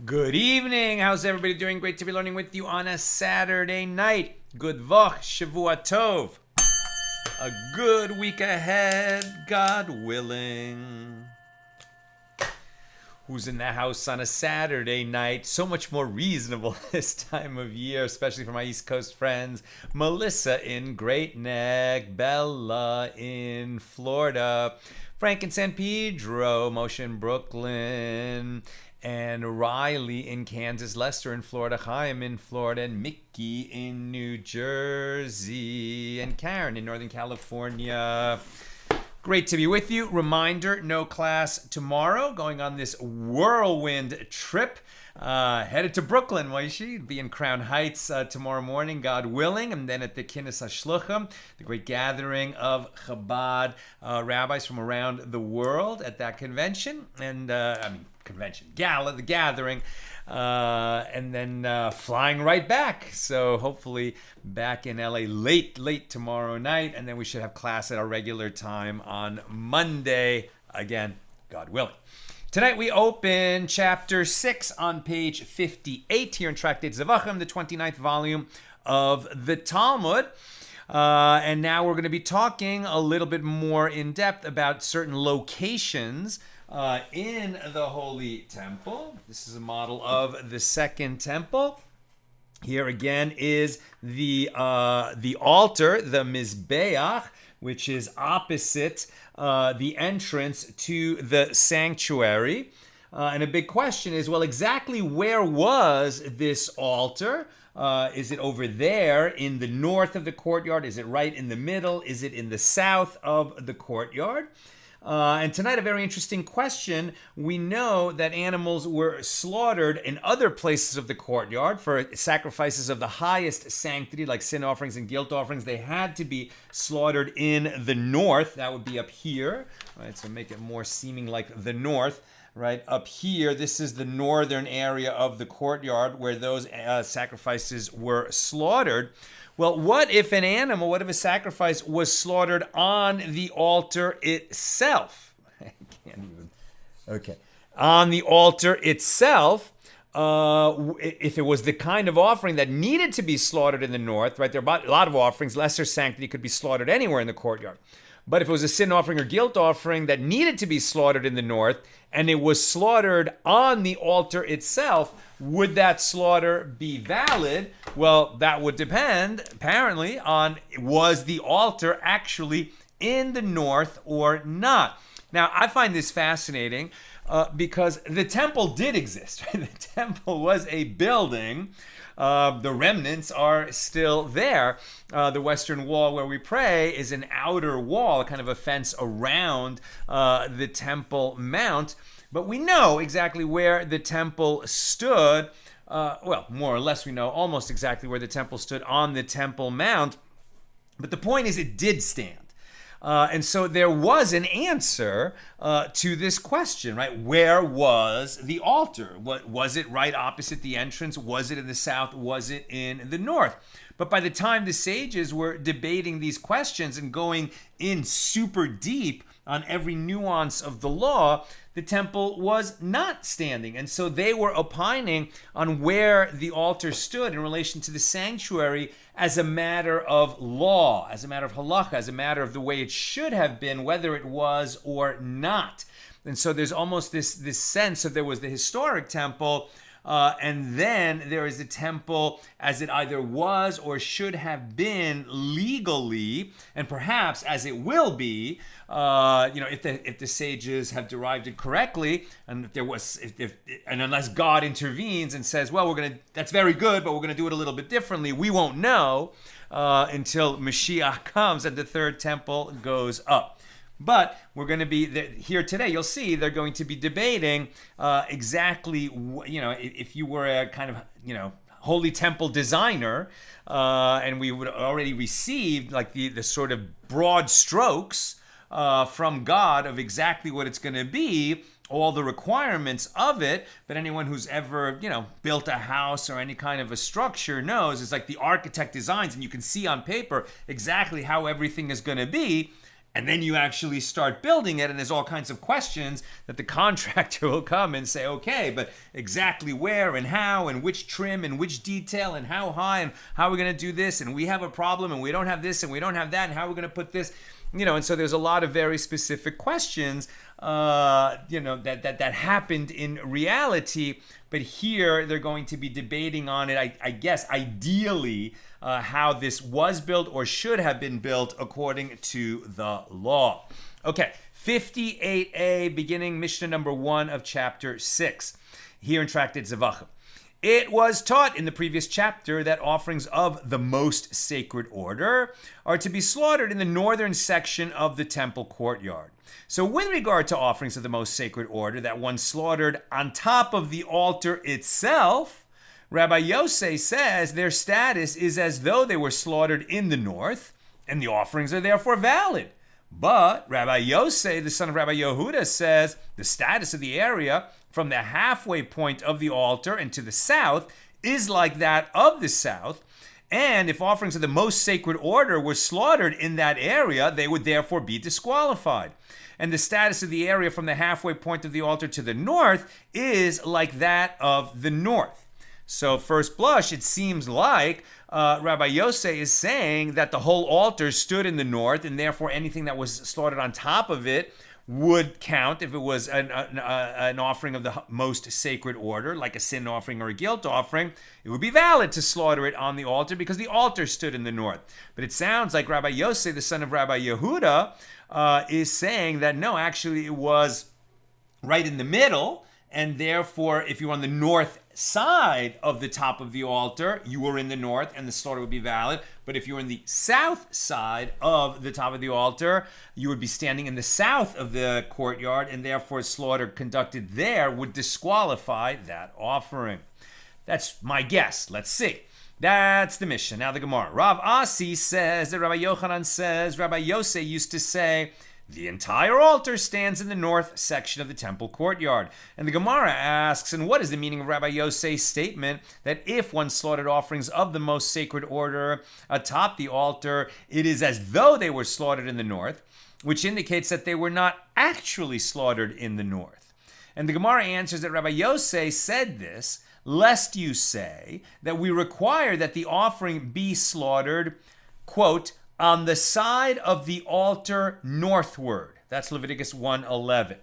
Good evening. How's everybody doing? Great to be learning with you on a Saturday night. Good vach, Shavua Tov. A good week ahead, God willing. Who's in the house on a Saturday night? So much more reasonable this time of year, especially for my East Coast friends. Melissa in Great Neck, Bella in Florida, Frank in San Pedro, Moshe in Brooklyn, and Riley in Kansas, Lester in Florida, Chaim in Florida, and Mickey in New Jersey, and Karen in Northern California. Great to be with you. Reminder, no class tomorrow. Going on this whirlwind trip. Headed to Brooklyn, Moishi. Be in Crown Heights tomorrow morning, God willing. And then at the Kinnis HaShluchim, the great gathering of Chabad rabbis from around the world at that convention. And, gala, the gathering. And then flying right back. So hopefully back in LA late tomorrow night. And then we should have class at our regular time on Monday. Again, God willing. Tonight we open chapter 6 on page 58 here in Tractate Zevachim, the 29th volume of the Talmud. And now we're going to be talking a little bit more in depth about certain locations in the Holy Temple. This is a model of the Second Temple. Here again is the altar, the Mizbeach, which is opposite the entrance to the sanctuary. And a big question is, well, exactly where was this altar? Is it over there in the north of the courtyard? Is it right in the middle? Is it in the south of the courtyard? And tonight, a very interesting question. We know that animals were slaughtered in other places of the courtyard for sacrifices of the highest sanctity, like sin offerings and guilt offerings. They had to be slaughtered in the north. That would be up here, right? So make it more seeming like the north, right? Up here, this is the northern area of the courtyard where those sacrifices were slaughtered. Well, what if a sacrifice was slaughtered on the altar itself? I can't even. Okay. On the altar itself, if it was the kind of offering that needed to be slaughtered in the north, right? There are a lot of offerings, lesser sanctity could be slaughtered anywhere in the courtyard. But if it was a sin offering or guilt offering that needed to be slaughtered in the north, and it was slaughtered on the altar itself, would that slaughter be valid? Well, that would depend, apparently, on was the altar actually in the north or not. Now, I find this fascinating because the temple did exist. Right? The temple was a building. The remnants are still there. The western wall where we pray is an outer wall, kind of a fence around the Temple Mount. But we know exactly where the temple stood. Well, more or less we know almost exactly where the temple stood on the Temple Mount. But the point is it did stand. And so there was an answer to this question, right? Where was the altar? Was it right opposite the entrance? Was it in the south? Was it in the north? But by the time the sages were debating these questions and going in super deep on every nuance of the law, the temple was not standing. And so they were opining on where the altar stood in relation to the sanctuary as a matter of law, as a matter of halacha, as a matter of the way it should have been, whether it was or not. And so there's almost this sense of there was the historic temple, and then there is a temple as it either was or should have been legally, and perhaps as it will be, if the sages have derived it correctly, and if there was, and unless God intervenes and says, well, that's very good, but we're gonna do it a little bit differently, we won't know until Mashiach comes and the third temple goes up. But we're going to be here today. You'll see they're going to be debating exactly, if you were a kind of, holy temple designer, and we would already received like the sort of broad strokes from God of exactly what it's going to be, all the requirements of it. But anyone who's ever, built a house or any kind of a structure knows it's like the architect designs, and you can see on paper exactly how everything is going to be. And then you actually start building it, and there's all kinds of questions that the contractor will come and say, okay, but exactly where and how and which trim and which detail and how high and how are we going to do this, and we have a problem and we don't have this and we don't have that, and how are we going to put this, and so there's a lot of very specific questions, that happened in reality. But here they're going to be debating on it, I guess, ideally, how this was built or should have been built according to the law. Okay, 58a, beginning Mishnah number 1 of chapter 6, here in Tractate Zevachim. It was taught in the previous chapter that offerings of the most sacred order are to be slaughtered in the northern section of the temple courtyard. So with regard to offerings of the most sacred order that one slaughtered on top of the altar itself, Rabbi Yosei says their status is as though they were slaughtered in the north, and the offerings are therefore valid. But Rabbi Yosei, the son of Rabbi Yehuda, says the status of the area from the halfway point of the altar and to the south is like that of the south, and if offerings of the most sacred order were slaughtered in that area, they would therefore be disqualified. And the status of the area from the halfway point of the altar to the north is like that of the north. So first blush, it seems like Rabbi Yosei is saying that the whole altar stood in the north, and therefore anything that was slaughtered on top of it would count if it was an offering of the most sacred order, like a sin offering or a guilt offering. It would be valid to slaughter it on the altar because the altar stood in the north. But it sounds like Rabbi Yosei, the son of Rabbi Yehuda, is saying that no, actually it was right in the middle, and therefore if you were on the north side of the top of the altar, you were in the north and the slaughter would be valid. But if you were in the south side of the top of the altar, you would be standing in the south of the courtyard, and therefore slaughter conducted there would disqualify that offering. That's my guess. Let's see. That's the Mishnah. Now the Gemara. Rav Asi says that Rabbi Yochanan says Rabbi Yosei used to say, the entire altar stands in the north section of the temple courtyard. And the Gemara asks, and what is the meaning of Rabbi Yosei's statement that if one slaughtered offerings of the most sacred order atop the altar, it is as though they were slaughtered in the north, which indicates that they were not actually slaughtered in the north. And the Gemara answers that Rabbi Yosei said this, lest you say that we require that the offering be slaughtered, quote, on the side of the altar northward. That's Leviticus 1:11.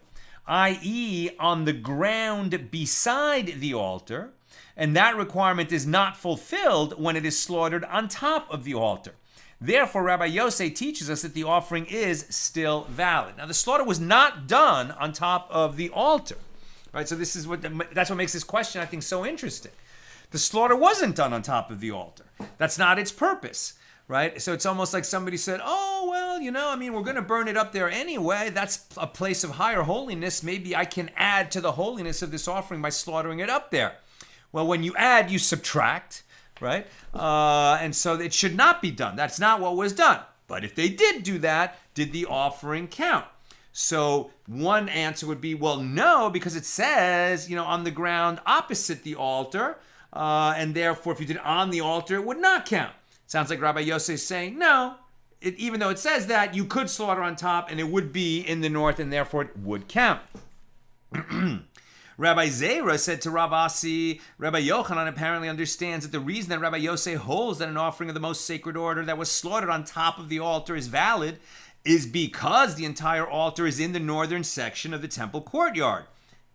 i.e. on the ground beside the altar, and that requirement is not fulfilled when it is slaughtered on top of the altar. Therefore, Rabbi Yosei teaches us that the offering is still valid. Now, the slaughter was not done on top of the altar, right? So that's what makes this question, I think, so interesting. The slaughter wasn't done on top of the altar. That's not its purpose. Right? So it's almost like somebody said, oh, well, we're going to burn it up there anyway. That's a place of higher holiness. Maybe I can add to the holiness of this offering by slaughtering it up there. Well, when you add, you subtract, right? And so it should not be done. That's not what was done. But if they did do that, did the offering count? So one answer would be, well, no, because it says, on the ground opposite the altar. And therefore, if you did it on the altar, it would not count. Sounds like Rabbi Yossi is saying, no, even though it says that, you could slaughter on top and it would be in the north and therefore it would count. Rabbi Zera said to Rav Asi, Rabbi Yochanan apparently understands that the reason that Rabbi Yossi holds that an offering of the most sacred order that was slaughtered on top of the altar is valid is because the entire altar is in the northern section of the temple courtyard.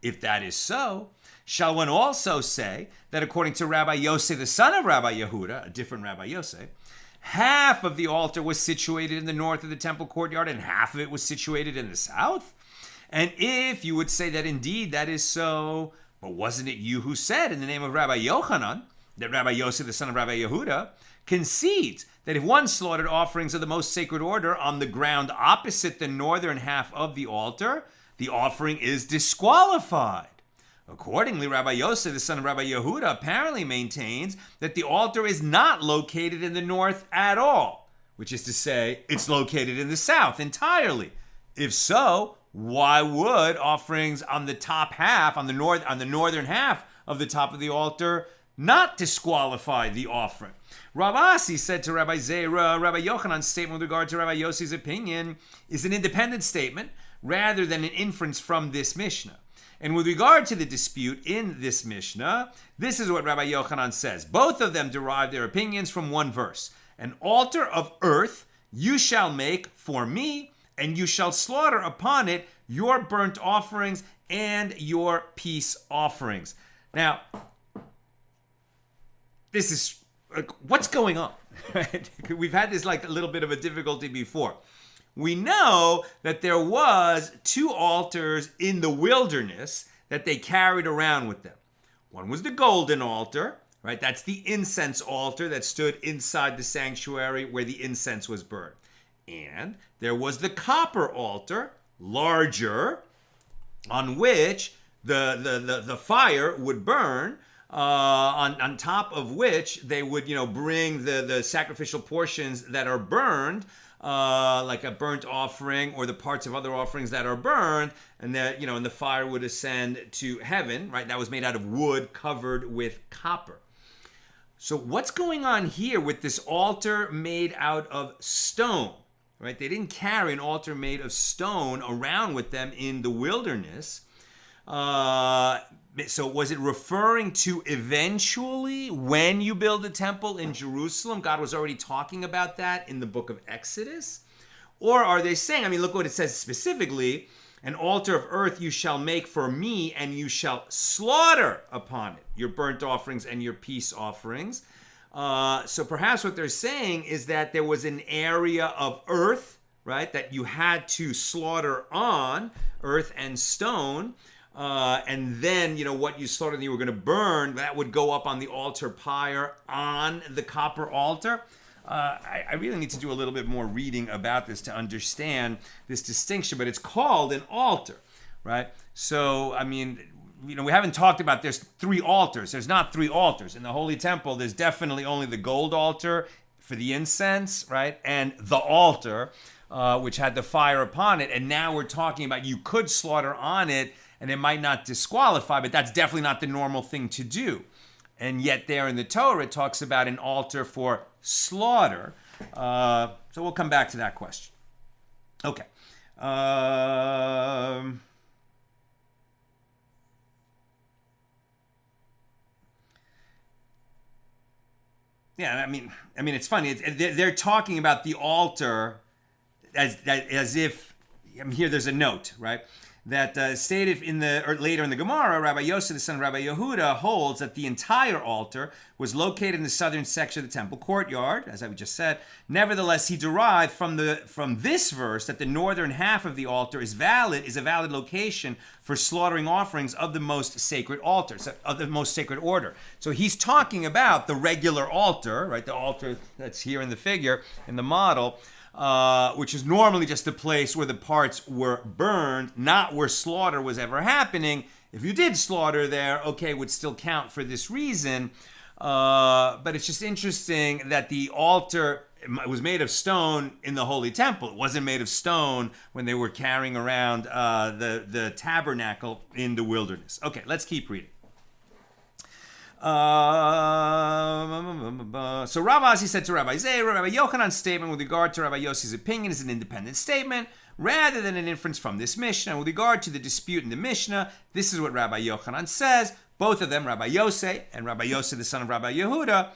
If that is so, shall one also say that according to Rabbi Yossi, the son of Rabbi Yehuda, a different Rabbi Yossi, half of the altar was situated in the north of the temple courtyard and half of it was situated in the south? And if you would say that indeed that is so, but wasn't it you who said in the name of Rabbi Yochanan that Rabbi Yossi, the son of Rabbi Yehuda, concedes that if one slaughtered offerings of the most sacred order on the ground opposite the northern half of the altar, the offering is disqualified? Accordingly, Rabbi Yossi, the son of Rabbi Yehuda, apparently maintains that the altar is not located in the north at all, which is to say, it's located in the south entirely. If so, why would offerings on the top half, on the northern half of the top of the altar, not disqualify the offering? Rav Asi said to Rabbi Zera, Rabbi Yochanan's statement with regard to Rabbi Yossi's opinion is an independent statement rather than an inference from this Mishnah. And with regard to the dispute in this Mishnah, this is what Rabbi Yochanan says. Both of them derive their opinions from one verse. An altar of earth you shall make for me, and you shall slaughter upon it your burnt offerings and your peace offerings. Now, this is, what's going on? We've had this like a little bit of a difficulty before. We know that there was two altars in the wilderness that they carried around with them. One was the golden altar, right? That's the incense altar that stood inside the sanctuary where the incense was burned. And there was the copper altar, larger, on which the fire would burn, on top of which they would, bring the sacrificial portions that are burned, like a burnt offering or the parts of other offerings that are burned, and that, and the fire would ascend to heaven, right? That was made out of wood covered with copper. So what's going on here with this altar made out of stone, right? They didn't carry an altar made of stone around with them in the wilderness. So was it referring to eventually when you build a temple in Jerusalem? God was already talking about that in the book of Exodus? Or are they saying, look what it says specifically, an altar of earth you shall make for me, and you shall slaughter upon it your burnt offerings and your peace offerings. So perhaps what they're saying is that there was an area of earth, right, that you had to slaughter on, earth and stone, and then, what you slaughtered, you were going to burn, that would go up on the altar pyre on the copper altar. I really need to do a little bit more reading about this to understand this distinction, but it's called an altar, right? So, we haven't talked about there's three altars. There's not three altars. In the Holy Temple, there's definitely only the gold altar for the incense, right? And the altar, which had the fire upon it. And now we're talking about you could slaughter on it, and it might not disqualify, but that's definitely not the normal thing to do. And yet there in the Torah, it talks about an altar for slaughter. So we'll come back to that question. Okay. Yeah, it's funny. They're talking about the altar as if, here there's a note, right? That stated later in the Gemara, Rabbi Yossi, the son of Rabbi Yehuda, holds that the entire altar was located in the southern section of the temple courtyard, as I just said. Nevertheless, he derived from this verse that the northern half of the altar is a valid location for slaughtering offerings of the most sacred altar, of the most sacred order. So he's talking about the regular altar, right? The altar that's here in the figure, in the model, which is normally just a place where the parts were burned, not where slaughter was ever happening. If you did slaughter there, okay, it would still count for this reason. But it's just interesting that the altar was made of stone in the Holy Temple. It wasn't made of stone when they were carrying around the tabernacle in the wilderness. Okay, let's keep reading. So Rav Asi said to Rabbi Zeir, Rabbi Yochanan's statement with regard to Rabbi Yossi's opinion is an independent statement rather than an inference from this Mishnah. With regard to the dispute in the Mishnah, this is what Rabbi Yochanan says. Both of them, Rabbi Yossi and Rabbi Yossi, the son of Rabbi Yehuda,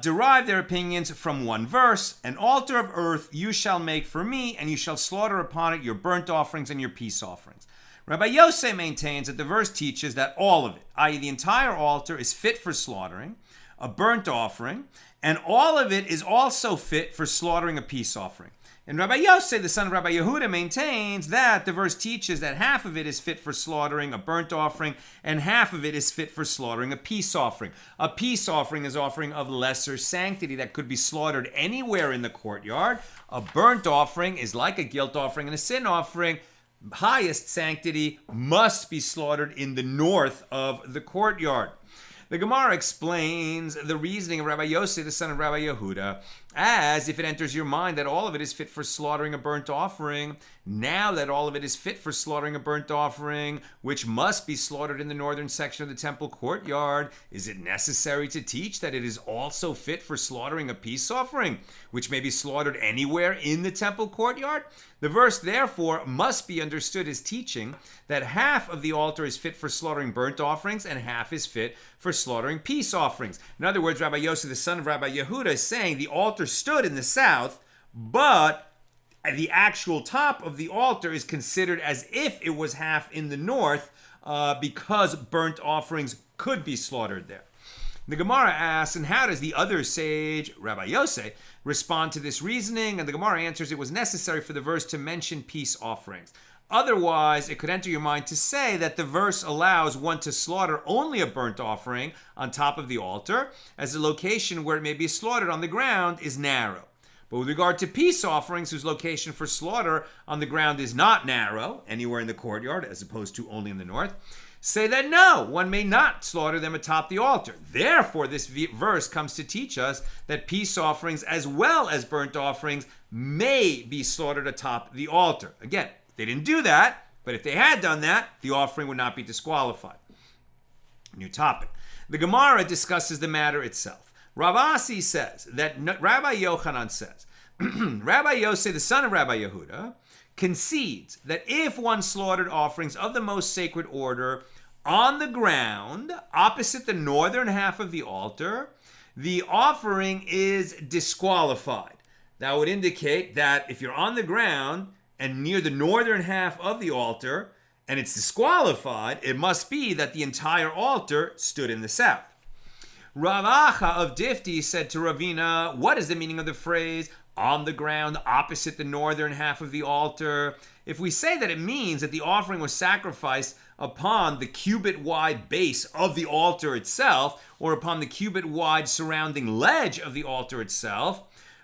derive their opinions from one verse. An altar of earth you shall make for me, and you shall slaughter upon it your burnt offerings and your peace offerings. Rabbi Yossi maintains that the verse teaches that all of it, i.e. the entire altar, is fit for slaughtering, a burnt offering, and all of it is also fit for slaughtering a peace offering. And Rabbi Yossi, the son of Rabbi Yehuda, maintains that the verse teaches that half of it is fit for slaughtering a burnt offering, and half of it is fit for slaughtering a peace offering. A peace offering is offering of lesser sanctity that could be slaughtered anywhere in the courtyard. A burnt offering is like a guilt offering and a sin offering. Highest sanctity must be slaughtered in the north of the courtyard. The Gemara explains the reasoning of Rabbi Yossi, the son of Rabbi Yehuda, as if it enters your mind that all of it is fit for slaughtering a burnt offering. Now that all of it is fit for slaughtering a burnt offering, which must be slaughtered in the northern section of the temple courtyard, is it necessary to teach that it is also fit for slaughtering a peace offering, which may be slaughtered anywhere in the temple courtyard? The verse, therefore, must be understood as teaching that half of the altar is fit for slaughtering burnt offerings and half is fit for slaughtering peace offerings. In other words, Rabbi Yossi, the son of Rabbi Yehuda, is saying the altar stood in the south, but the actual top of the altar is considered as if it was half in the north because burnt offerings could be slaughtered there. The Gemara asks, and how does the other sage, Rabbi Yossi, respond to this reasoning? And the Gemara answers, it was necessary for the verse to mention peace offerings. Otherwise, it could enter your mind to say that the verse allows one to slaughter only a burnt offering on top of the altar, as the location where it may be slaughtered on the ground is narrow. But with regard to peace offerings, whose location for slaughter on the ground is not narrow, anywhere in the courtyard, as opposed to only in the north, say that no, one may not slaughter them atop the altar. Therefore, this verse comes to teach us that peace offerings as well as burnt offerings may be slaughtered atop the altar. Again, they didn't do that, but if they had done that, the offering would not be disqualified. New topic. The Gemara discusses the matter itself. Rav Asi says that Rabbi Yochanan says, Rabbi Yossi, the son of Rabbi Yehuda, concedes that if one slaughtered offerings of the most sacred order on the ground opposite the northern half of the altar, the offering is disqualified. That would indicate that if you're on the ground and near the northern half of the altar and it's disqualified, it must be that the entire altar stood in the south. Rav Acha of Difti said to Ravina, what is the meaning of the phrase on the ground opposite the northern half of the altar? If we say that it means that the offering was sacrificed upon the cubit-wide base of the altar itself, or upon the cubit-wide surrounding ledge of the altar itself,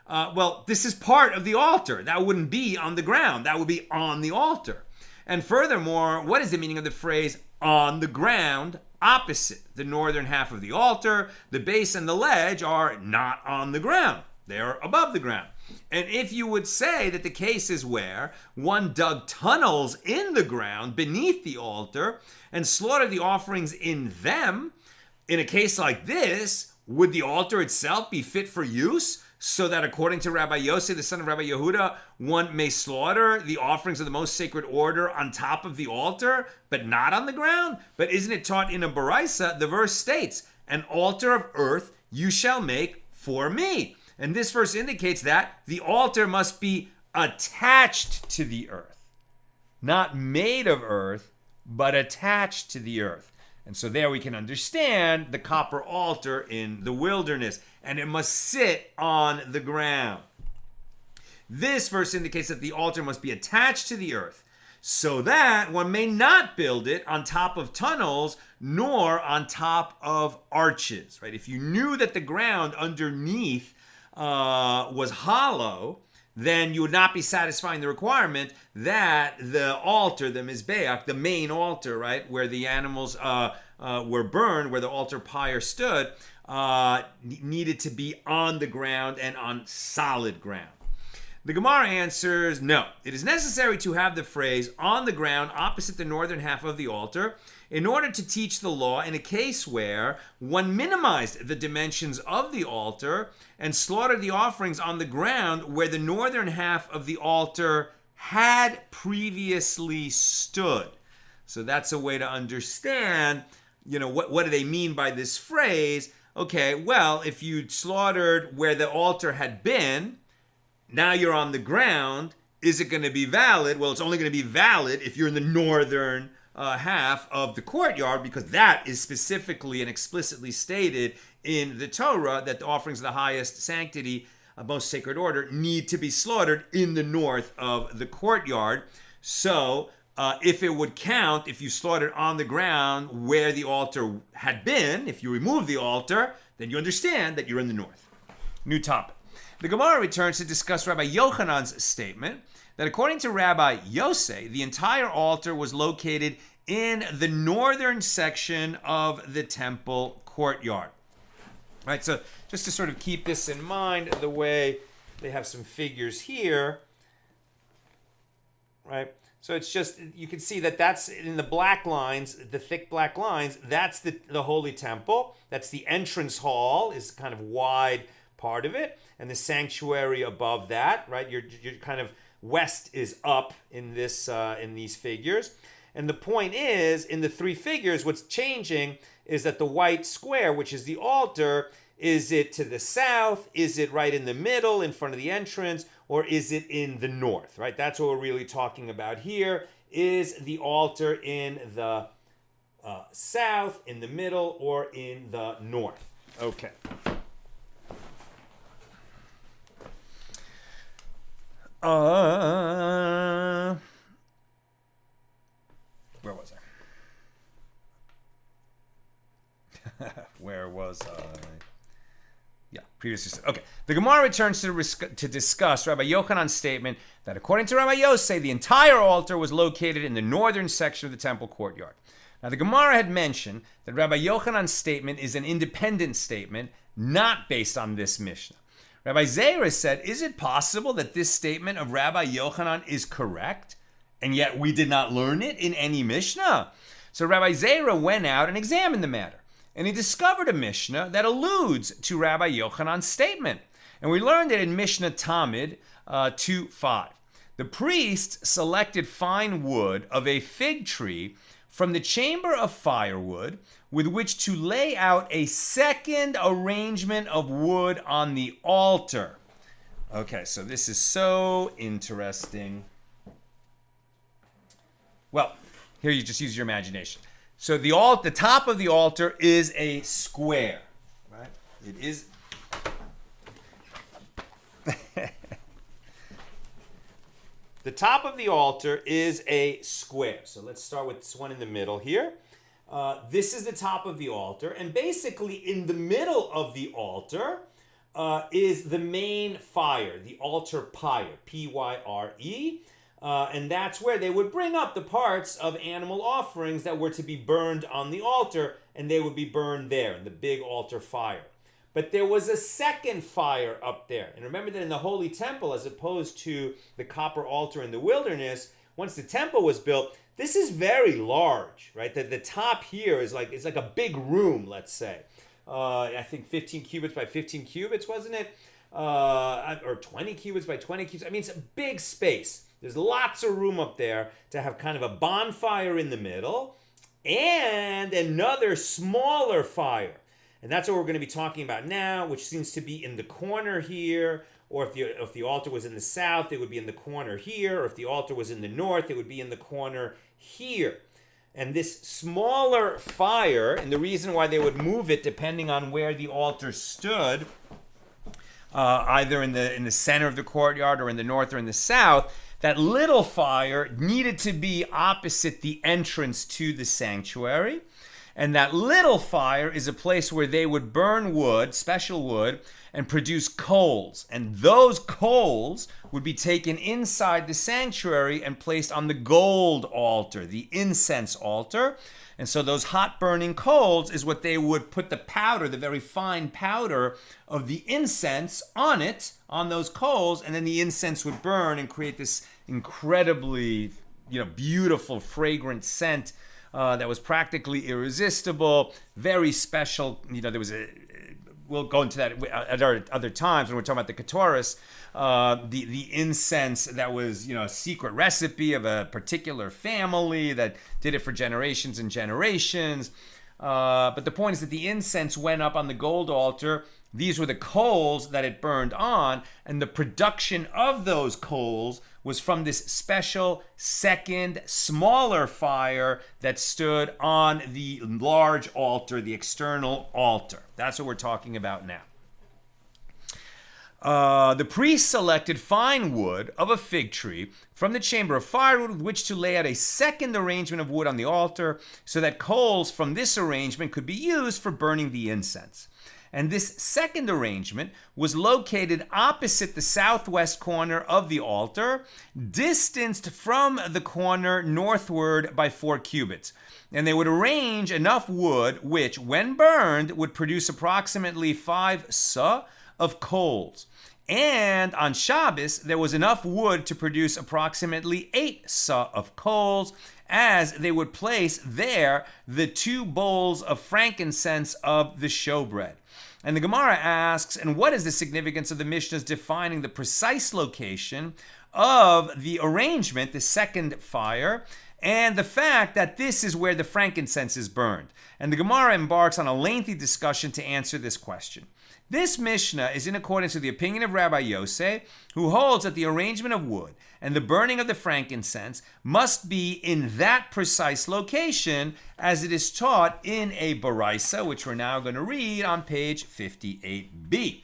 well, this is part of the altar. That wouldn't be on the ground. That would be on the altar. And furthermore, what is the meaning of the phrase on the ground opposite the northern half of the altar? The base and the ledge are not on the ground. They're above the ground. And if you would say that the case is where one dug tunnels in the ground beneath the altar and slaughtered the offerings in them, in a case like this, would the altar itself be fit for use? So that according to Rabbi Yossi, the son of Rabbi Yehuda, one may slaughter the offerings of the most sacred order on top of the altar, but not on the ground? But isn't it taught in a baraisa? The verse states, an altar of earth you shall make for me. And this verse indicates that the altar must be attached to the earth. Not made of earth, but attached to the earth. And so there we can understand the copper altar in the wilderness. And it must sit on the ground. This verse indicates that the altar must be attached to the earth, so that one may not build it on top of tunnels, nor on top of arches. Right? If you knew that the ground underneath was hollow, then you would not be satisfying the requirement that the altar, the Mizbeach, the main altar, right, where the animals were burned, where the altar pyre stood, needed to be on the ground and on solid ground. The Gemara answers, no. It is necessary to have the phrase on the ground opposite the northern half of the altar in order to teach the law in a case where one minimized the dimensions of the altar and slaughtered the offerings on the ground where the northern half of the altar had previously stood. So that's a way to understand, what do they mean by this phrase? Okay, well, if you slaughtered where the altar had been, now you're on the ground. Is it going to be valid? Well, it's only going to be valid if you're in the northern half of the courtyard, because that is specifically and explicitly stated in the Torah that the offerings of the highest sanctity, most sacred order, need to be slaughtered in the north of the courtyard. So if it would count, if you slaughtered on the ground where the altar had been, if you remove the altar, then you understand that you're in the north. New topic. The Gemara returns to discuss Rabbi Yochanan's statement that according to Rabbi Yosei, the entire altar was located in the northern section of the temple courtyard. Right, so just to sort of keep this in mind, the way they have some figures here, right? So it's just, you can see that that's in the black lines, the thick black lines, that's the holy temple. That's the entrance hall, is kind of wide part of it, and the sanctuary above that, right? You're kind of west is up in this in these figures, and the point is, in the three figures, what's changing is that the white square, which is the altar, is it to the south? Is it right in the middle, in front of the entrance, or is it in the north? Right? That's what we're really talking about here. Is the altar in the south, in the middle, or in the north? Okay. Where was I? Where was I? Yeah, previously. Okay. The Gemara returns to discuss Rabbi Yochanan's statement that according to Rabbi Yosei, the entire altar was located in the northern section of the temple courtyard. Now, the Gemara had mentioned that Rabbi Yochanan's statement is an independent statement, not based on this Mishnah. Rabbi Zera said, is it possible that this statement of Rabbi Yochanan is correct, and yet we did not learn it in any Mishnah? So Rabbi Zera went out and examined the matter, and he discovered a Mishnah that alludes to Rabbi Yochanan's statement. And we learned it in Mishnah Tamid 2:5. The priest selected fine wood of a fig tree from the chamber of firewood with which to lay out a second arrangement of wood on the altar. Okay, so this is so interesting. Well, here you just use your imagination. So the top of the altar is a square, right? It is. The top of the altar is a square. So let's start with this one in the middle here. This is the top of the altar, and basically in the middle of the altar is the main fire, the altar pyre, Pyre, and that's where they would bring up the parts of animal offerings that were to be burned on the altar, and they would be burned there in the big altar fire. But there was a second fire up there, and remember that in the holy temple, as opposed to the copper altar in the wilderness, once the temple was built, this is very large, right? The top here is like a big room, let's say. I think 15 cubits by 15 cubits, wasn't it? Or 20 cubits by 20 cubits. I mean, it's a big space. There's lots of room up there to have kind of a bonfire in the middle and another smaller fire. And that's what we're going to be talking about now, which seems to be in the corner here. Or if the altar was in the south, it would be in the corner here. Or if the altar was in the north, it would be in the corner here. And this smaller fire, and the reason why they would move it depending on where the altar stood, either in the center of the courtyard or in the north or in the south, that little fire needed to be opposite the entrance to the sanctuary. And that little fire is a place where they would burn wood, special wood, and produce coals. And those coals would be taken inside the sanctuary and placed on the gold altar, the incense altar. And so those hot burning coals is what they would put the powder, the very fine powder of the incense on it, on those coals, and then the incense would burn and create this incredibly, beautiful, fragrant scent that was practically irresistible, very special. There was we'll go into that at other times when we're talking about the Ketores, the incense that was, a secret recipe of a particular family that did it for generations and generations. But the point is that the incense went up on the gold altar. These were the coals that it burned on, and the production of those coals was from this special second, smaller fire that stood on the large altar, the external altar. That's what we're talking about now. The priest selected fine wood of a fig tree from the chamber of firewood with which to lay out a second arrangement of wood on the altar so that coals from this arrangement could be used for burning the incense. And this second arrangement was located opposite the southwest corner of the altar, distanced from the corner northward by 4 cubits. And they would arrange enough wood which, when burned, would produce approximately 5 sa of coals. And on Shabbos, there was enough wood to produce approximately 8 sa of coals, as they would place there the 2 bowls of frankincense of the showbread. And the Gemara asks, and what is the significance of the Mishnahs defining the precise location of the arrangement, the second fire, and the fact that this is where the frankincense is burned? And the Gemara embarks on a lengthy discussion to answer this question. This Mishnah is in accordance with the opinion of Rabbi Yosef, who holds that the arrangement of wood and the burning of the frankincense must be in that precise location as it is taught in a Baraisa, which we're now going to read on page 58b.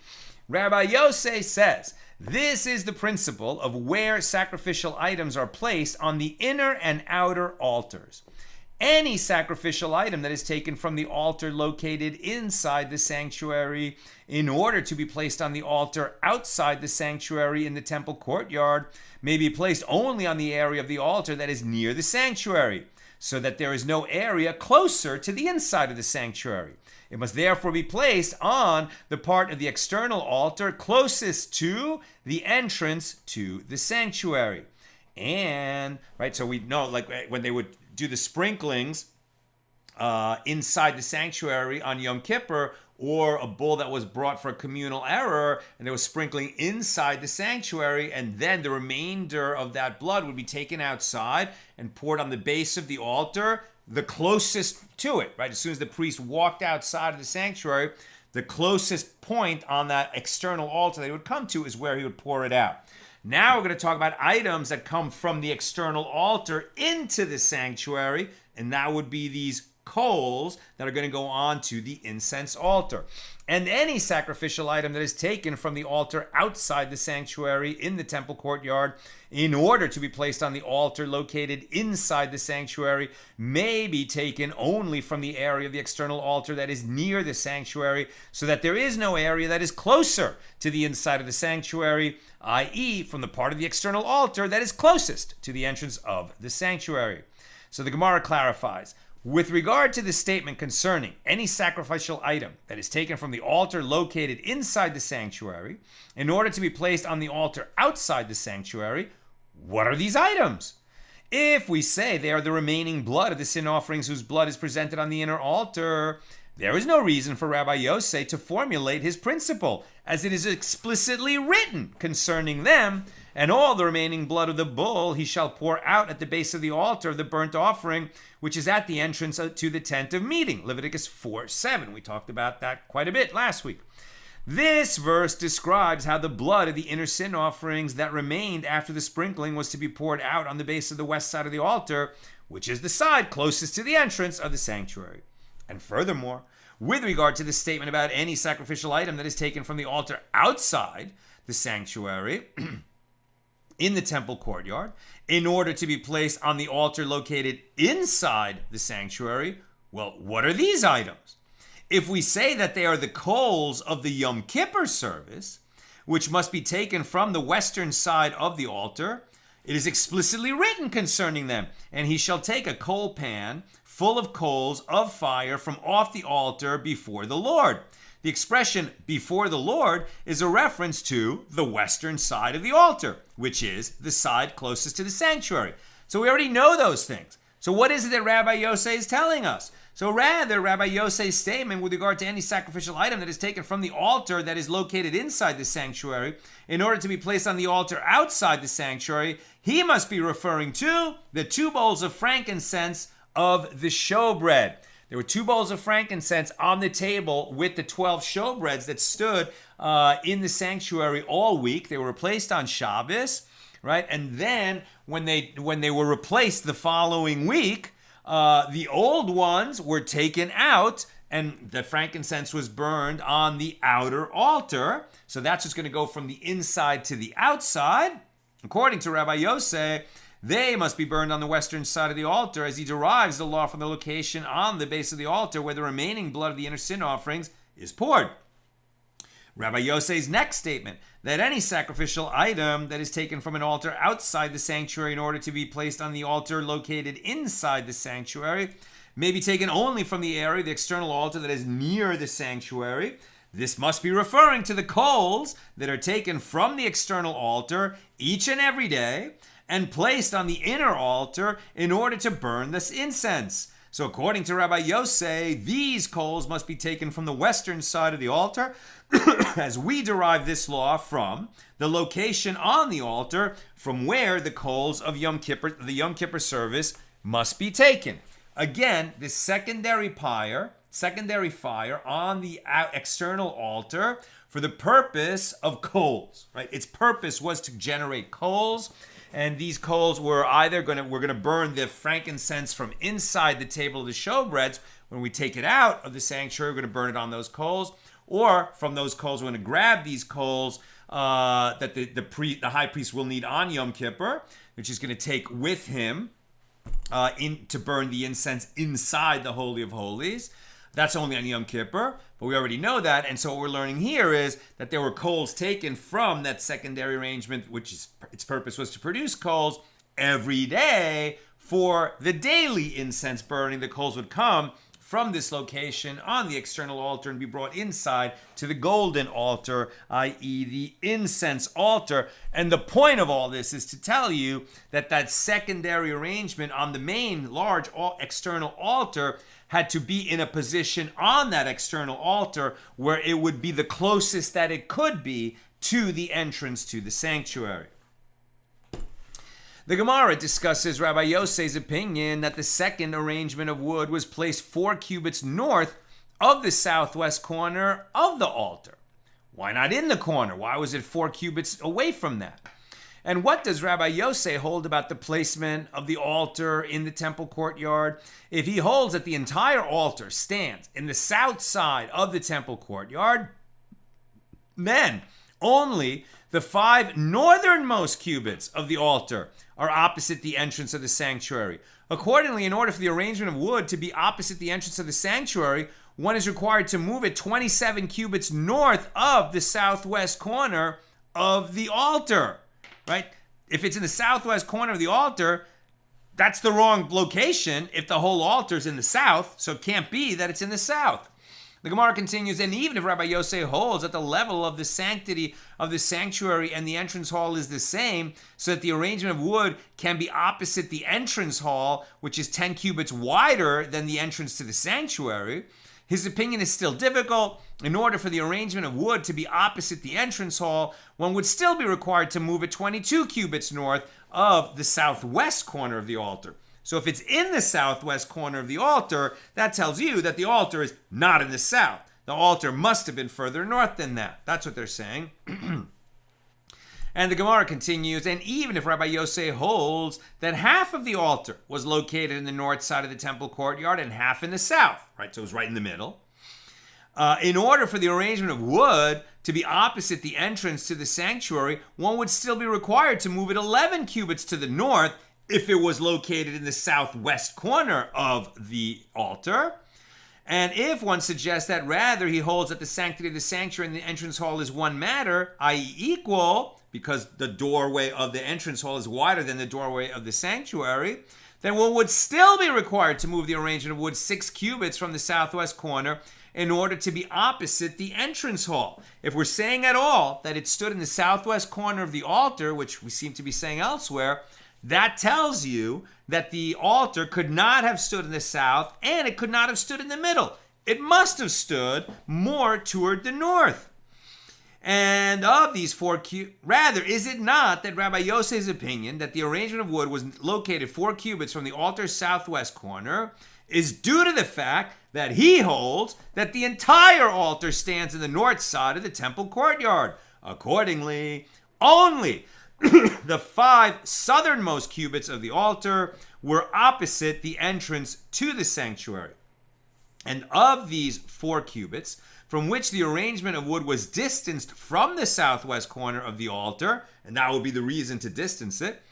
Rabbi Yosef says, this is the principle of where sacrificial items are placed on the inner and outer altars. Any sacrificial item that is taken from the altar located inside the sanctuary in order to be placed on the altar outside the sanctuary in the temple courtyard may be placed only on the area of the altar that is near the sanctuary, so that there is no area closer to the inside of the sanctuary. It must therefore be placed on the part of the external altar closest to the entrance to the sanctuary. And, right, so we know, like when they would do the sprinklings inside the sanctuary on Yom Kippur, or a bull that was brought for a communal error, and there was sprinkling inside the sanctuary, and then the remainder of that blood would be taken outside and poured on the base of the altar, the closest to it, right? As soon as the priest walked outside of the sanctuary, the closest point on that external altar they would come to is where he would pour it out. Now we're going to talk about items that come from the external altar into the sanctuary, and that would be these coals that are going to go on to the incense altar. And any sacrificial item that is taken from the altar outside the sanctuary in the temple courtyard in order to be placed on the altar located inside the sanctuary may be taken only from the area of the external altar that is near the sanctuary, so that there is no area that is closer to the inside of the sanctuary, i.e., from the part of the external altar that is closest to the entrance of the sanctuary. So the Gemara clarifies, with regard to the statement concerning any sacrificial item that is taken from the altar located inside the sanctuary in order to be placed on the altar outside the sanctuary, what are these items? If we say they are the remaining blood of the sin offerings whose blood is presented on the inner altar, there is no reason for Rabbi Yosef to formulate his principle, as it is explicitly written concerning them, and all the remaining blood of the bull he shall pour out at the base of the altar of the burnt offering, which is at the entrance to the tent of meeting. Leviticus 4:7. We talked about that quite a bit last week. This verse describes how the blood of the inner sin offerings that remained after the sprinkling was to be poured out on the base of the west side of the altar, which is the side closest to the entrance of the sanctuary. And furthermore, with regard to the statement about any sacrificial item that is taken from the altar outside the sanctuary in the temple courtyard in order to be placed on the altar located inside the sanctuary, Well, what are these items? If we say that they are the coals of the Yom Kippur service, which must be taken from the western side of the altar, it is explicitly written concerning them, and he shall take a coal pan full of coals of fire from off the altar before the Lord. The expression before the Lord is a reference to the western side of the altar, which is the side closest to the sanctuary. So we already know those things. So what is it that Rabbi Yosei is telling us? So rather, Rabbi Yosei's statement with regard to any sacrificial item that is taken from the altar that is located inside the sanctuary in order to be placed on the altar outside the sanctuary, he must be referring to the 2 bowls of frankincense of the showbread. There were 2 bowls of frankincense on the table with the 12 showbreads that stood in the sanctuary all week. They were placed on Shabbos, right? And then when they were replaced the following week, the old ones were taken out and the frankincense was burned on the outer altar. So that's what's going to go from the inside to the outside. According to Rabbi Yosei, they must be burned on the western side of the altar, as he derives the law from the location on the base of the altar where the remaining blood of the inner sin offerings is poured. Rabbi Yosei's next statement, that any sacrificial item that is taken from an altar outside the sanctuary in order to be placed on the altar located inside the sanctuary may be taken only from the area of the external altar that is near the sanctuary. This must be referring to the coals that are taken from the external altar each and every day and placed on the inner altar in order to burn this incense. So according to Rabbi Yosei, these coals must be taken from the western side of the altar, as we derive this law from the location on the altar from where the coals of Yom Kippur, the Yom Kippur service, must be taken. Again, this secondary fire on the external altar for the purpose of coals, right? Its purpose was to generate coals, and these coals were either we're going to burn the frankincense from inside the table of the showbreads. When we take it out of the sanctuary, we're going to burn it on those coals, or from those coals, we're going to grab these coals that the high priest will need on Yom Kippur, which he's going to take with him to burn the incense inside the Holy of Holies. That's only on Yom Kippur, but we already know that. And so what we're learning here is that there were coals taken from that secondary arrangement, which is its purpose was to produce coals every day for the daily incense burning. The coals would come from this location on the external altar and be brought inside to the golden altar, i.e. the incense altar. And the point of all this is to tell you that that secondary arrangement on the main large external altar had to be in a position on that external altar where it would be the closest that it could be to the entrance to the sanctuary. The Gemara discusses Rabbi Yosei's opinion that the second arrangement of wood was placed 4 cubits north of the southwest corner of the altar. Why not in the corner? Why was it 4 cubits away from that? And what does Rabbi Yosei hold about the placement of the altar in the temple courtyard? If he holds that the entire altar stands in the south side of the temple courtyard, then only the 5 northernmost cubits of the altar are opposite the entrance of the sanctuary. Accordingly, in order for the arrangement of wood to be opposite the entrance of the sanctuary, one is required to move it 27 cubits north of the southwest corner of the altar, right? If it's in the southwest corner of the altar, that's the wrong location if the whole altar is in the south, so it can't be that it's in the south. The Gemara continues, and even if Rabbi Yosei holds that the level of the sanctity of the sanctuary and the entrance hall is the same, so that the arrangement of wood can be opposite the entrance hall, which is 10 cubits wider than the entrance to the sanctuary, his opinion is still difficult. In order for the arrangement of wood to be opposite the entrance hall, one would still be required to move it 22 cubits north of the southwest corner of the altar. So if it's in the southwest corner of the altar, that tells you that the altar is not in the south. The altar must have been further north than that. That's what they're saying. And the Gemara continues, and even if Rabbi Yosei holds that half of the altar was located in the north side of the temple courtyard and half in the south, right? So it was right in the middle. In order for the arrangement of wood to be opposite the entrance to the sanctuary, one would still be required to move it 11 cubits to the north if it was located in the southwest corner of the altar. And if one suggests that rather he holds that the sanctity of the sanctuary and the entrance hall is one matter, i.e. equal, because the doorway of the entrance hall is wider than the doorway of the sanctuary, then one would still be required to move the arrangement of wood 6 cubits from the southwest corner in order to be opposite the entrance hall. If we're saying at all that it stood in the southwest corner of the altar, which we seem to be saying elsewhere, that tells you that the altar could not have stood in the south and it could not have stood in the middle. It must have stood more toward the north. And of these 4 cubits, rather, is it not that Rabbi Yossei's opinion that the arrangement of wood was located 4 cubits from the altar's southwest corner is due to the fact that he holds that the entire altar stands in the north side of the temple courtyard. Accordingly, only the 5 southernmost cubits of the altar were opposite the entrance to the sanctuary. And of these 4 cubits, from which the arrangement of wood was distanced from the southwest corner of the altar, and that would be the reason to distance it,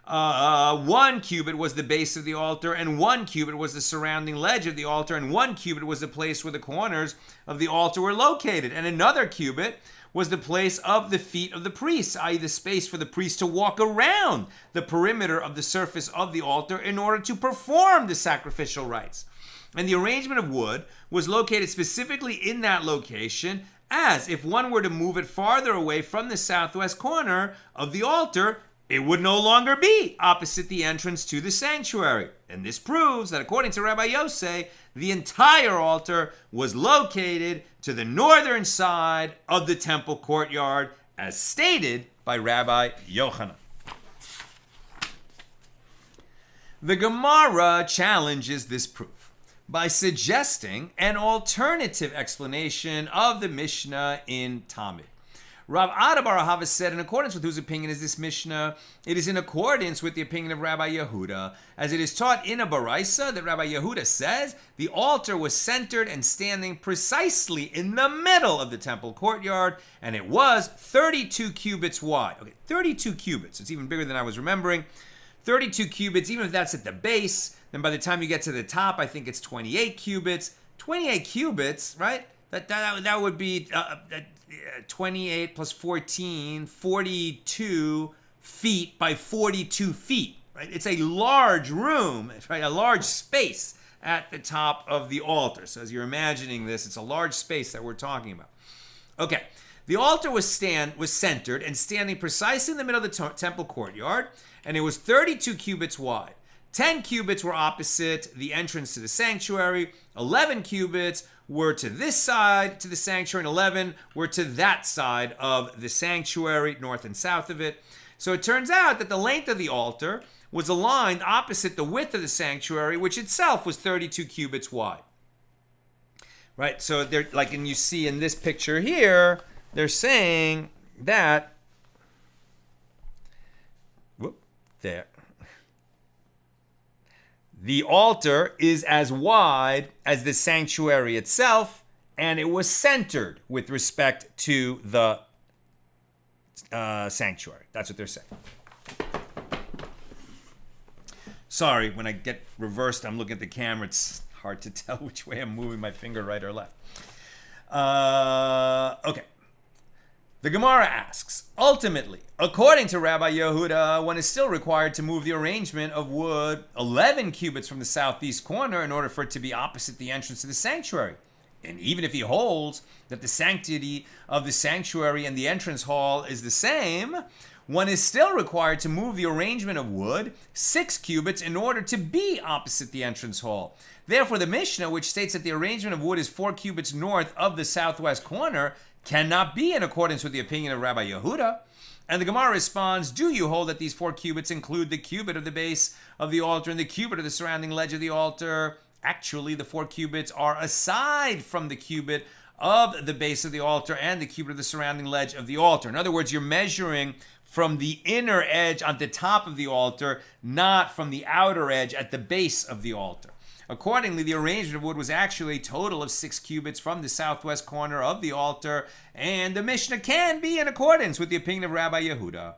1 cubit was the base of the altar, and 1 cubit was the surrounding ledge of the altar, and 1 cubit was the place where the corners of the altar were located, and another cubit was the place of the feet of the priests, i.e. the space for the priest to walk around the perimeter of the surface of the altar in order to perform the sacrificial rites. And the arrangement of wood was located specifically in that location, as if one were to move it farther away from the southwest corner of the altar, it would no longer be opposite the entrance to the sanctuary. And this proves that according to Rabbi Yossei, the entire altar was located to the northern side of the temple courtyard, as stated by Rabbi Yochanan. The Gemara challenges this proof by suggesting an alternative explanation of the Mishnah in Talmud. Rav Ada bar Ahava said, in accordance with whose opinion is this Mishnah, it is in accordance with the opinion of Rabbi Yehuda, as it is taught in a Baraisa that Rabbi Yehuda says the altar was centered and standing precisely in the middle of the temple courtyard, and it was 32 cubits wide. Okay, 32 cubits. It's even bigger than I was remembering. 32 cubits, even if that's at the base, then by the time you get to the top, I think it's 28 cubits. 28 cubits, right? That would be 28 plus 14, 42 feet by 42 feet, right? It's a large room, right? A large space at the top of the altar. So as you're imagining this, it's a large space that we're talking about. Okay, the altar was centered and standing precisely in the middle of the temple courtyard, and it was 32 cubits wide. 10 cubits were opposite the entrance to the sanctuary, 11 cubits were to this side to the sanctuary, and 11 were to that side of the sanctuary, north and south of it. So it turns out that the length of the altar was aligned opposite the width of the sanctuary, which itself was 32 cubits wide. Right, so they're like, and you see in this picture here, they're saying that, there. The altar is as wide as the sanctuary itself, and it was centered with respect to the sanctuary. That's what they're saying. Sorry, when I get reversed, I'm looking at the camera. It's hard to tell which way I'm moving my finger, right or left. Okay. The Gemara asks, ultimately, according to Rabbi Yehuda, one is still required to move the arrangement of wood 11 cubits from the southeast corner in order for it to be opposite the entrance to the sanctuary. And even if he holds that the sanctity of the sanctuary and the entrance hall is the same, one is still required to move the arrangement of wood 6 cubits in order to be opposite the entrance hall. Therefore, the Mishnah, which states that the arrangement of wood is 4 cubits north of the southwest corner, cannot be in accordance with the opinion of Rabbi Yehuda. And the Gemara responds, do you hold that these 4 cubits include the cubit of the base of the altar and the cubit of the surrounding ledge of the altar? Actually, the 4 cubits are aside from the cubit of the base of the altar and the cubit of the surrounding ledge of the altar. In other words, you're measuring from the inner edge on the top of the altar, not from the outer edge at the base of the altar. Accordingly, the arrangement of wood was actually a total of 6 cubits from the southwest corner of the altar, and the Mishnah can be in accordance with the opinion of Rabbi Yehuda.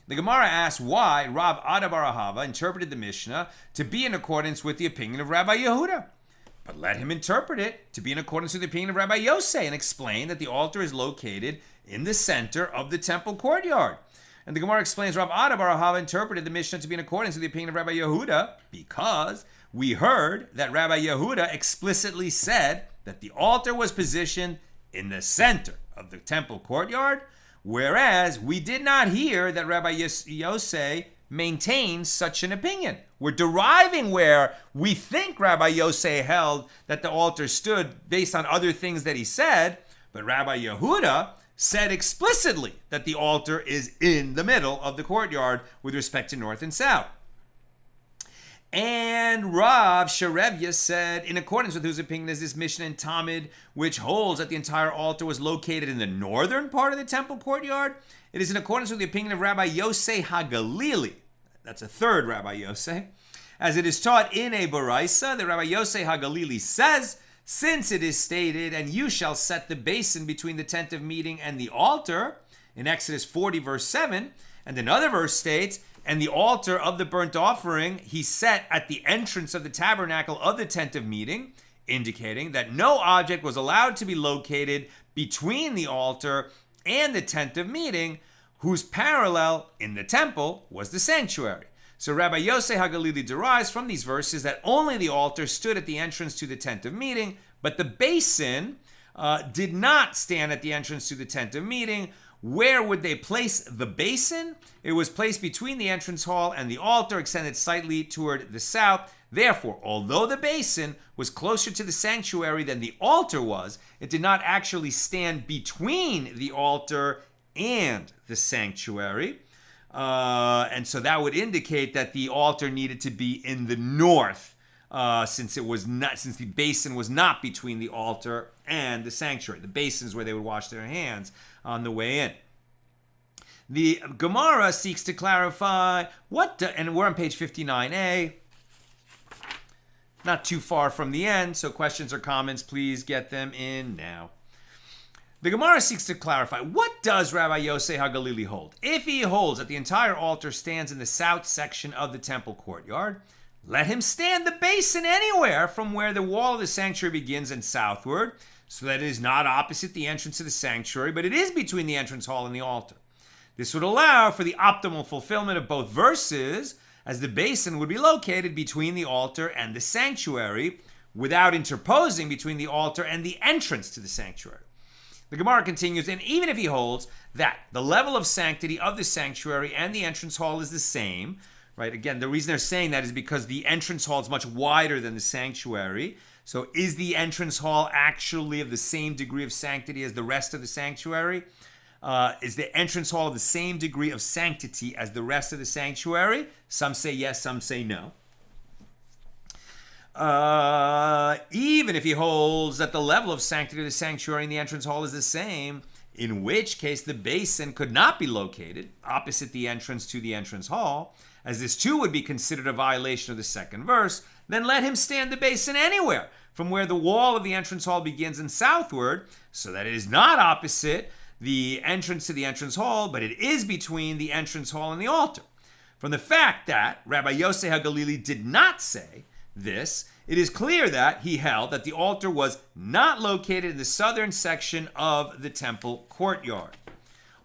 The Gemara asks why Rav Ada bar Ahava interpreted the Mishnah to be in accordance with the opinion of Rabbi Yehuda. but let him interpret it to be in accordance with the opinion of Rabbi Yosei and explain that the altar is located in the center of the temple courtyard. And the Gemara explains, Rav Ada bar Ahava interpreted the Mishnah to be in accordance with the opinion of Rabbi Yehuda because we heard that Rabbi Yehuda explicitly said that the altar was positioned in the center of the temple courtyard, whereas we did not hear that Rabbi Yosei maintains such an opinion. We're deriving where we think Rabbi Yosei held that the altar stood based on other things that he said, but Rabbi Yehuda said explicitly that the altar is in the middle of the courtyard with respect to north and south. And Rav Sherevya said, in accordance with whose opinion is this Mishnah in Talmud, which holds that the entire altar was located in the northern part of the temple courtyard, it is in accordance with the opinion of Rabbi Yosei HaGalili. That's a third Rabbi Yosei. As it is taught in a Baraisa, the Rabbi Yosei HaGalili says, since it is stated, and you shall set the basin between the tent of meeting and the altar, in Exodus 40 verse 7, and another verse states, and the altar of the burnt offering he set at the entrance of the tabernacle of the tent of meeting, indicating that no object was allowed to be located between the altar and the tent of meeting, whose parallel in the temple was the sanctuary. So Rabbi Yosei HaGalili derives from these verses that only the altar stood at the entrance to the tent of meeting, but the basin did not stand at the entrance to the tent of meeting. Where would they place the basin? It was placed between the entrance hall and the altar, extended slightly toward the south. Therefore, although the basin was closer to the sanctuary than the altar was, it did not actually stand between the altar and the sanctuary. And so that would indicate that the altar needed to be in the north, since the basin was not between the altar and the sanctuary. The basin is where they would wash their hands on the way in. The Gemara seeks to clarify and we're on page 59a, not too far from the end, so questions or comments, please get them in now. The Gemara seeks to clarify, what does Rabbi Yosei HaGalili hold? If he holds that the entire altar stands in the south section of the temple courtyard, let him stand the basin anywhere from where the wall of the sanctuary begins and southward, so that it is not opposite the entrance to the sanctuary, but it is between the entrance hall and the altar. This would allow for the optimal fulfillment of both verses, as the basin would be located between the altar and the sanctuary, without interposing between the altar and the entrance to the sanctuary. The Gemara continues, and even if he holds that the level of sanctity of the sanctuary and the entrance hall is the same, right? Again, the reason they're saying that is because the entrance hall is much wider than the sanctuary. So is the entrance hall actually of the same degree of sanctity as the rest of the sanctuary? Is the entrance hall of the same degree of sanctity as the rest of the sanctuary? Some say yes, some say no. Even if he holds that the level of sanctity of the sanctuary and the entrance hall is the same, in which case the basin could not be located opposite the entrance to the entrance hall, as this too would be considered a violation of the second verse, then let him stand the basin anywhere from where the wall of the entrance hall begins and southward, so that it is not opposite the entrance to the entrance hall, but it is between the entrance hall and the altar. From the fact that Rabbi Yosei HaGalili did not say this, it is clear that he held that the altar was not located in the southern section of the temple courtyard.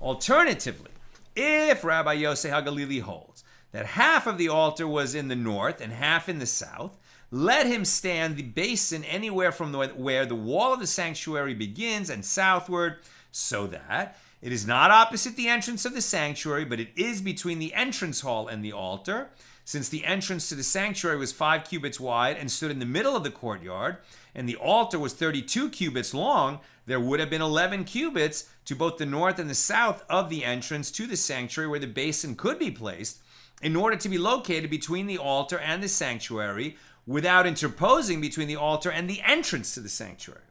Alternatively, if Rabbi Yosei HaGalili holds that half of the altar was in the north and half in the south, let him stand the basin anywhere from where the wall of the sanctuary begins and southward, so that it is not opposite the entrance of the sanctuary, but it is between the entrance hall and the altar. Since the entrance to the sanctuary was 5 cubits wide and stood in the middle of the courtyard, and the altar was 32 cubits long, there would have been 11 cubits to both the north and the south of the entrance to the sanctuary where the basin could be placed, in order to be located between the altar and the sanctuary, without interposing between the altar and the entrance to the sanctuary.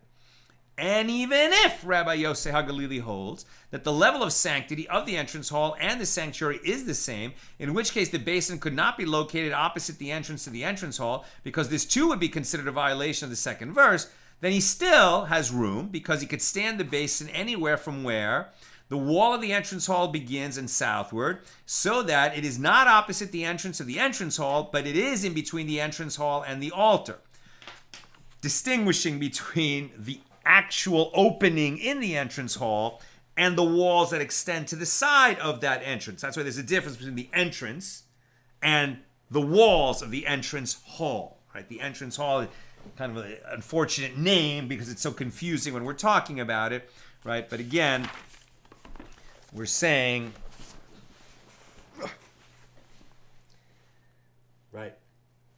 And even if Rabbi Yosei HaGalili holds that the level of sanctity of the entrance hall and the sanctuary is the same, in which case the basin could not be located opposite the entrance to the entrance hall, because this too would be considered a violation of the second verse, then he still has room, because he could stand the basin anywhere from where the wall of the entrance hall begins and southward, so that it is not opposite the entrance of the entrance hall, but it is in between the entrance hall and the altar. distinguishing between the actual opening in the entrance hall and the walls that extend to the side of that entrance. That's why there's a difference between the entrance and the walls of the entrance hall. Right? The entrance hall is kind of an unfortunate name because it's so confusing when we're talking about it. Right? But again, we're saying, right,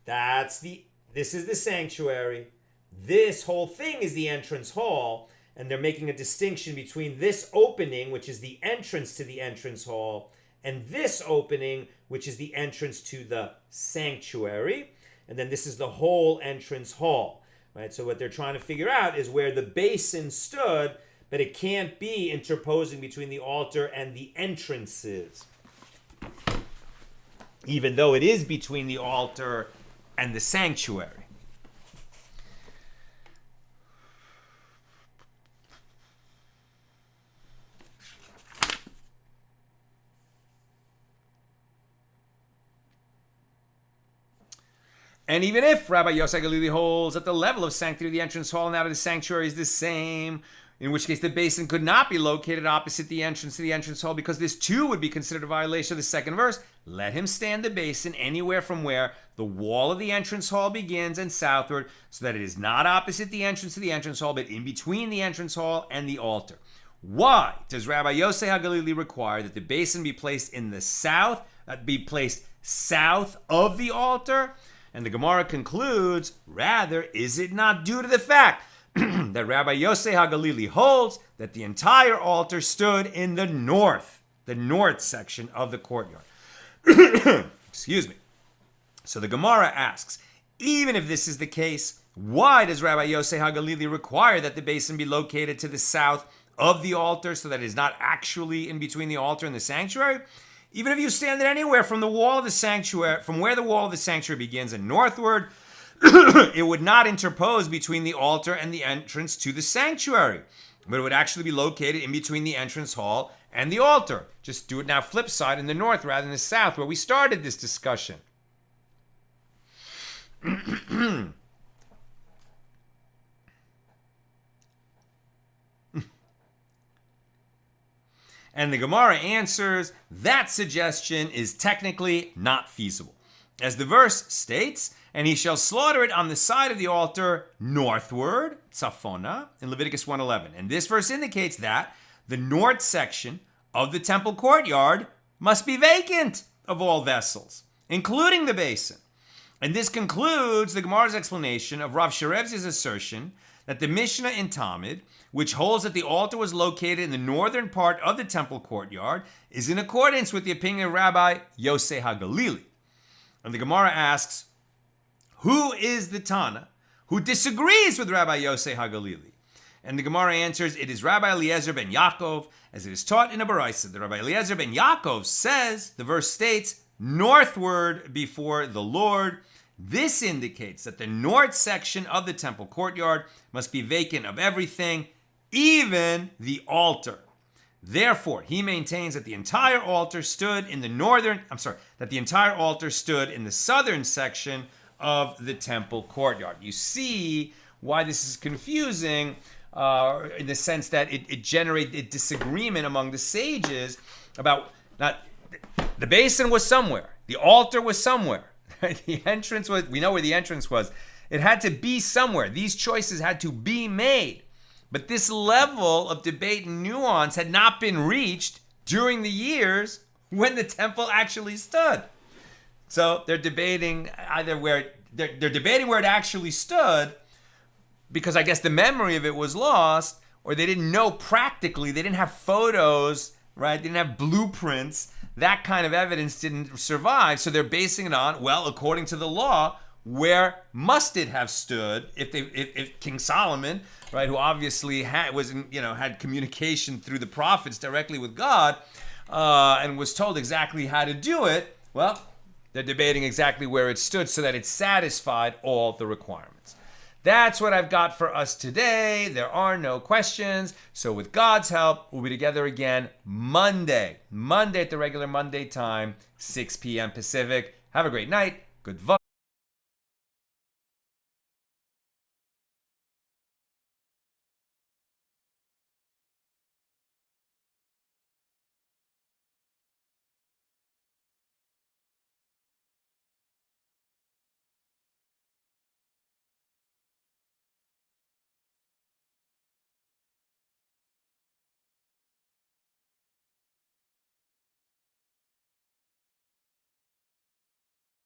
this is the sanctuary. This whole thing is the entrance hall, and they're making a distinction between this opening, which is the entrance to the entrance hall, and this opening, which is the entrance to the sanctuary. And then this is the whole entrance hall, right? So what they're trying to figure out is where the basin stood, but it can't be interposing between the altar and the entrances, even though it is between the altar and the sanctuary. And even if Rabbi Yosei Galili holds that the level of sanctity of the entrance hall and that of the sanctuary is the same, in which case the basin could not be located opposite the entrance to the entrance hall, because this too would be considered a violation of the second verse, let him stand the basin anywhere from where the wall of the entrance hall begins and southward, so that it is not opposite the entrance to the entrance hall, but in between the entrance hall and the altar. Why does Rabbi Yosei HaGalili require that the basin be placed in the south, south of the altar? And the Gemara concludes, rather, is it not due to the fact that Rabbi Yosei HaGalili holds that the entire altar stood in the north section of the courtyard? Excuse me. So the Gemara asks, even if this is the case, why does Rabbi Yosei HaGalili require that the basin be located to the south of the altar so that it is not actually in between the altar and the sanctuary? Even if you stand it anywhere from the wall of the sanctuary, from where the wall of the sanctuary begins and northward, it would not interpose between the altar and the entrance to the sanctuary, but it would actually be located in between the entrance hall and the altar. Just do it now flip side in the north rather than the south, where we started this discussion. And the Gemara answers, that suggestion is technically not feasible. As the verse states, and he shall slaughter it on the side of the altar northward, tzafona, in Leviticus 1:11. And this verse indicates that the north section of the temple courtyard must be vacant of all vessels, including the basin. And this concludes the Gemara's explanation of Rav Sherev's assertion that the Mishna in Talmud, which holds that the altar was located in the northern part of the temple courtyard, is in accordance with the opinion of Rabbi Yosei HaGalili. And the Gemara asks, who is the Tana who disagrees with Rabbi Yosei HaGalili? And the Gemara answers, it is Rabbi Eliezer ben Yaakov, as it is taught in a Baraisa. The Rabbi Eliezer ben Yaakov says, the verse states, northward before the Lord. This indicates that the north section of the temple courtyard must be vacant of everything, even the altar. Therefore, he maintains that the entire altar stood in the southern section of the temple courtyard. You see why this is confusing in the sense that it generated disagreement among the sages about, not the basin was somewhere, the altar was somewhere. The entrance was, we know where the entrance was. It had to be somewhere. These choices had to be made. But this level of debate and nuance had not been reached during the years when the temple actually stood. So they're debating either where they're debating where it actually stood, because I guess the memory of it was lost, or they didn't know practically. They didn't have photos, right? They didn't have blueprints. That kind of evidence didn't survive, so they're basing it on, well, according to the law, where must it have stood? If King Solomon, right, who obviously had communication through the prophets directly with God, and was told exactly how to do it, well, they're debating exactly where it stood so that it satisfied all the requirements. That's what I've got for us today. There are no questions. So with God's help, we'll be together again Monday at the regular Monday time, 6 p.m. Pacific. Have a great night. Good luck.